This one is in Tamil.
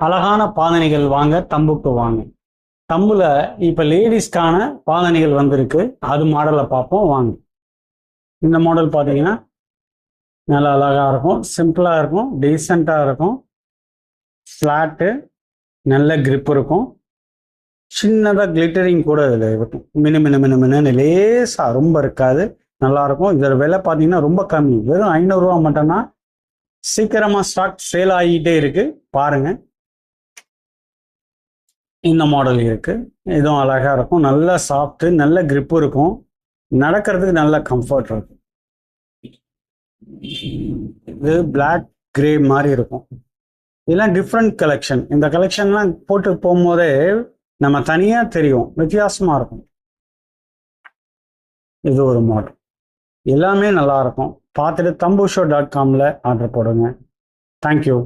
அழகான பாதணிகள் வாங்க தம்புக்கு வாங்க. தம்புல இப்போ லேடிஸ்க்கான பாதணிகள் வந்திருக்கு. அது மாடலை பார்ப்போம் வாங்க. இந்த மாடல் பார்த்தீங்கன்னா நல்லா அழகாக இருக்கும், சிம்பிளாக இருக்கும், டீசெண்டாக இருக்கும். ஃப்ளாட்டு நல்ல grip இருக்கும். சின்னதாக கிளிட்டரிங் கூட இதில் இருக்கும். மினு மினு மினு மினுன்னு லேசாக, ரொம்ப இருக்காது, நல்லாயிருக்கும். இதோட விலை பார்த்தீங்கன்னா ரொம்ப கம்மி, வெறும் 500 ரூபா மட்டும்தான். சீக்கிரமாக ஸ்டாக் சேல் ஆகிட்டே இருக்கு பாருங்க. இந்த மாடல் இருக்கு, இதுவும் அழகா இருக்கும். நல்ல சாஃப்ட், நல்ல grip இருக்கும், நடக்கிறதுக்கு நல்ல கம்ஃபர்ட் இருக்கும். இது பிளாக் கிரே மாதிரி இருக்கும். இதெல்லாம் டிஃப்ரெண்ட் கலெக்ஷன். இந்த கலெக்ஷன்லாம் போட்டு போகும்போதே நம்ம தனியாக தெரியும், வித்தியாசமாக இருக்கும். இது ஒரு மாடல், எல்லாமே நல்லா இருக்கும். பார்த்துட்டு தம்புஷோ.comல ஆர்டர் போடுங்க. தேங்க்யூ.